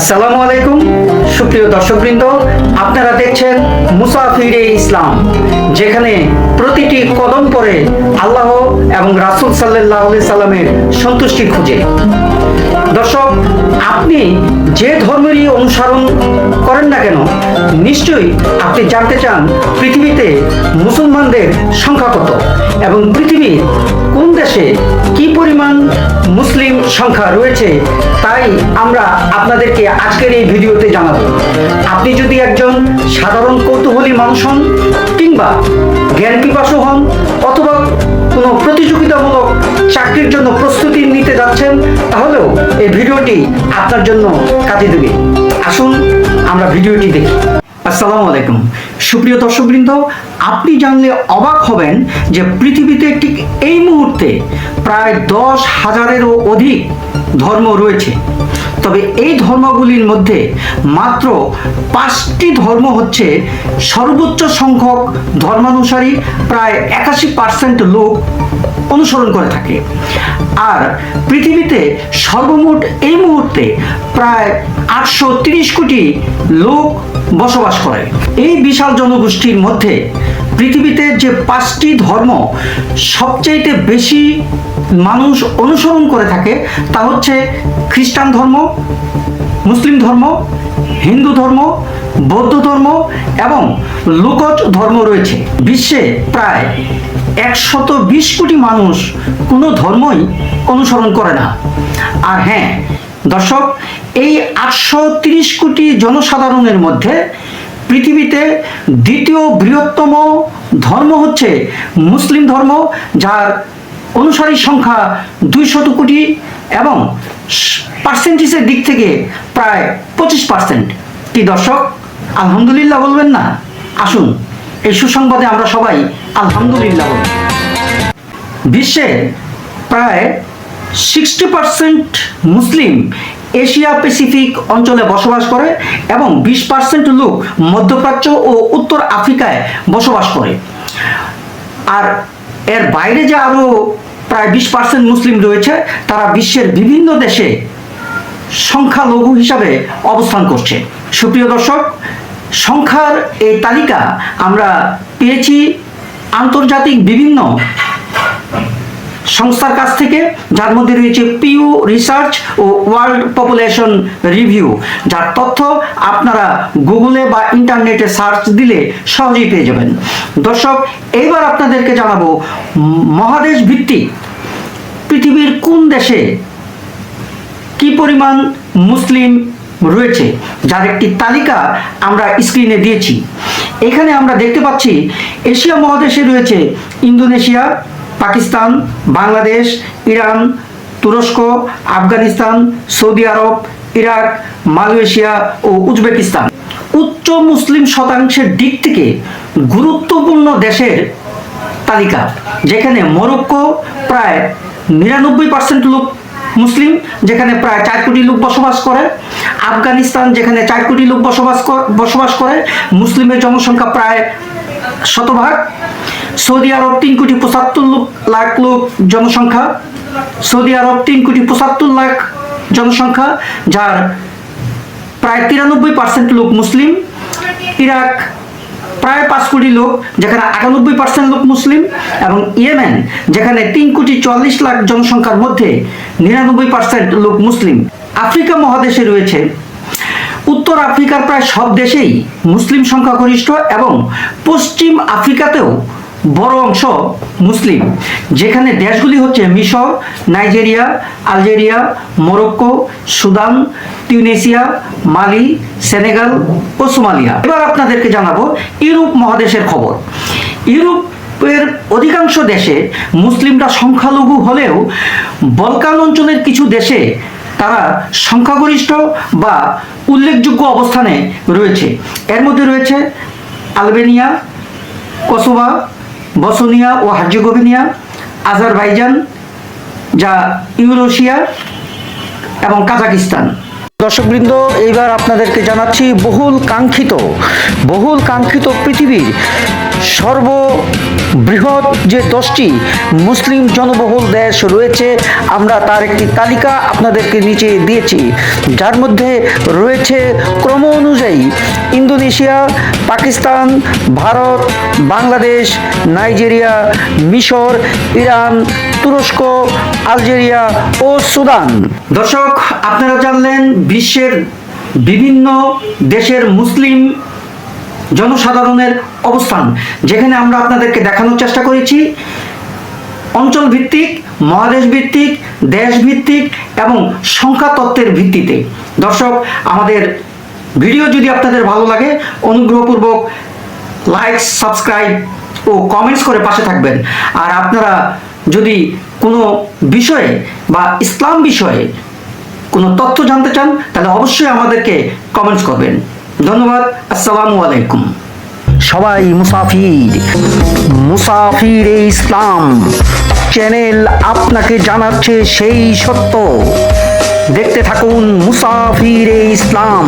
আসসালামু আলাইকুম সুপ্রিয় দর্শকবৃন্দ, আপনারা দেখছেন মুসাফিরে ইসলাম, যেখানে প্রতিটি কদম পরে আল্লাহ এবং রাসূল সাল্লাল্লাহু আলাইহি সাল্লামের সন্তুষ্টি খুঁজে। দর্শক, আপনি যে ধর্মেরই অনুসরণ করেন না কেন, নিশ্চয়ই আপনি জানতে চান পৃথিবীতে মুসলমানদের সংখ্যা কত এবং পৃথিবীর কোন দেশে কি পরিমাণ মুসলিম সংখ্যা রয়েছে। তাই আমরা আপনাদেরকে আজকের এই ভিডিওতে জানাবো। আপনি যদি একজন সাধারণ কৌতূহলী মানুষ হন, কিংবা জ্ঞান পিপাসু হন, অথবা কোনো প্রতিযোগিতামূলক চাকরির জন্য প্রস্তুতি নিতে যাচ্ছেন, তাহলেও এই ভিডিওটি আপনার জন্য কাজে দেবে। আসুন আমরা ভিডিওটি দেখি। আসসালামু আলাইকুম সুপ্রিয় দর্শকবৃন্দ, আপনি জানলে অবাক হবেন যে পৃথিবীতে ঠিক এই মুহূর্তে প্রায় 10,000-এরও অধিক ধর্ম রয়েছে। তবে এই ধর্মগুলির মধ্যে মাত্র 5টি ধর্ম হচ্ছে সর্বোচ্চ সংখ্যক ধর্মানুসারী, প্রায় 81% লোক অনুসরণ করে থাকে। আর পৃথিবীতে সর্বমোট এই মুহূর্তে প্রায় 830 কোটি লোক বসবাস করে। এই বিশাল জনগোষ্ঠীর মধ্যে পৃথিবীতে যে 5টি ধর্ম সবচেয়ে বেশি মানুষ অনুসরণ করে থাকে তা হচ্ছে খ্রিস্টান ধর্ম, মুসলিম ধর্ম, হিন্দু ধর্ম, বৌদ্ধ ধর্ম এবং লোকজ ধর্ম রয়েছে। বিশ্বে প্রায় 120 কোটি মানুষ কোনো ধর্মই অনুসরণ করে না। আর হ্যাঁ দর্শক, এই 830 কোটি জনসাধারণের মধ্যে পৃথিবীতে দ্বিতীয় বৃহত্তম ধর্ম হচ্ছে মুসলিম ধর্ম, যার অনুসারী সংখ্যা 200 কোটি এবং পার্সেন্টেজের দিক থেকে প্রায় 25%। কি দর্শক, আলহামদুলিল্লাহ বলবেন না? আসুন এই সুসংবাদে আমরা সবাই আলহামদুলিল্লাহ বলি। বিশ্বের প্রায় 60% মুসলিম এশিয়া প্যাসিফিক অঞ্চলে বসবাস করে এবং 20% লোক মধ্যপ্রাচ্য ও উত্তর আফ্রিকায় বসবাস করে। আর এর বাইরে যে আরও প্রায় 20% মুসলিম রয়েছে, তারা বিশ্বের বিভিন্ন দেশে সংখ্যালঘু হিসাবে অবস্থান করছে। সুপ্রিয় দর্শক, সংখ্যার এই তালিকা আমরা পেয়েছি আন্তর্জাতিক বিভিন্ন সংস্থার কাছ থেকে, যার মধ্যে রয়েছে পিউ রিসার্চ ও ওয়ার্ল্ড পপুলেশন রিভিউ, যার তথ্য আপনারা গুগলে বা ইন্টারনেটে সার্চ দিলে সহজেই পেয়ে যাবেন। দর্শক, এইবার আপনাদেরকে জানাবো মহাদেশ ভিত্তিক পৃথিবীর কোন দেশে কি পরিমাণ মুসলিম রয়েছে, যার একটি তালিকা আমরা স্ক্রিনে দিয়েছি। এখানে আমরা দেখতে পাচ্ছি এশিয়া মহাদেশে রয়েছে ইন্দোনেশিয়া, পাকিস্তান, বাংলাদেশ, ইরান, তুরস্ক, আফগানিস্তান, সৌদি আরব, ইরাক, মালয়েশিয়া ও উজবেকিস্তান। উচ্চ মুসলিম শতাংশের দিক থেকে গুরুত্বপূর্ণ দেশের তালিকা, যেখানে মরক্কো প্রায় 99% লোক মুসলিম, যেখানে প্রায় 4 কোটি লোক বসবাস করে। আফগানিস্তান, যেখানে 4 কোটি লোক বসবাস করে, মুসলিমের জনসংখ্যা প্রায় 100%। সৌদি আরব 3 কোটি 75 লাখ লোক জনসংখ্যা, সৌদি আরব 3 কোটি 75 লাখ জনসংখ্যা, যার প্রায় 93% লোক মুসলিম। ইরাক প্রায় 5 কোটি লোক, যেখানে 98% লোক মুসলিম। এবং ইয়েমেন, যেখানে 3 কোটি 40 লাখ জনসংখ্যার মধ্যে 99% লোক মুসলিম। আফ্রিকা মহাদেশে রয়েছে উত্তর আফ্রিকার প্রায় সব দেশেই মুসলিম সংখ্যাগরিষ্ঠ এবং পশ্চিম আফ্রিকাতেও বড় অংশ মুসলিম, যেখানে দেশগুলি হচ্ছে মিশর, Nigeria, Algeria, Morocco, Sudan, Tunisia, Mali, Senegal ও সোমালিয়া। এবার আপনাদেরকে জানাবো ইউরোপ মহাদেশের খবর। ইউরোপের অধিকাংশ দেশে মুসলিমরা সংখ্যালঘু হলেও বলকান অঞ্চলের কিছু দেশে তারা সংখ্যাগরিষ্ঠ বা উল্লেখযোগ্য অবস্থানে রয়েছে। এর মধ্যে রয়েছে আলবেনিয়া, কসোভো, বসনিয়া ও হার্জেগোভিনা, আজারবাইজান, যা ইউরেশিয়া এবং কাজাকিস্তান। দর্শকবৃন্দ, এইবার আপনাদেরকে জানাচ্ছি বহুল কাঙ্ক্ষিত পৃথিবীর সর্ববৃহৎ যে 10টি মুসলিম জনবহুল দেশ রয়েছে, আমরা তার একটি তালিকা আপনাদেরকে নিচে দিয়েছি, যার মধ্যে রয়েছে ইন্দোনেশিয়া, পাকিস্তান, ভারত, বাংলাদেশ, নাইজেরিয়া, মিশর, ইরান, তুরস্ক, আলজেরিয়া ও সুদান। দর্শক, আপনারা জানলেন বিশ্বের বিভিন্ন দেশের মুসলিম জনসাধারণের অবস্থান, যেখানে আমরা আপনাদেরকে দেখানোর চেষ্টা করেছি অঞ্চল ভিত্তিক, মহাদেশ ভিত্তিক, দেশ ভিত্তিক এবং সংখ্যা তত্ত্বের ভিত্তিতে। দর্শক, আমাদের ভিডিও যদি আপনাদের ভালো লাগে অনুগ্রহপূর্বক লাইক, সাবস্ক্রাইব ও কমেন্টস করে পাশে থাকবেন। আর আপনারা যদি কোনো বিষয়ে বা ইসলাম বিষয়ে কোনো তথ্য জানতে চান তাহলে অবশ্যই আমাদেরকে কমেন্টস করবেন। ধন্যবাদ। আসসালামু আলাইকুম। সবাই মুসাফিরে ইসলাম চ্যানেল আপনাকে জানাচ্ছে সেই সত্য। দেখতে থাকুন মুসাফিরে ইসলাম।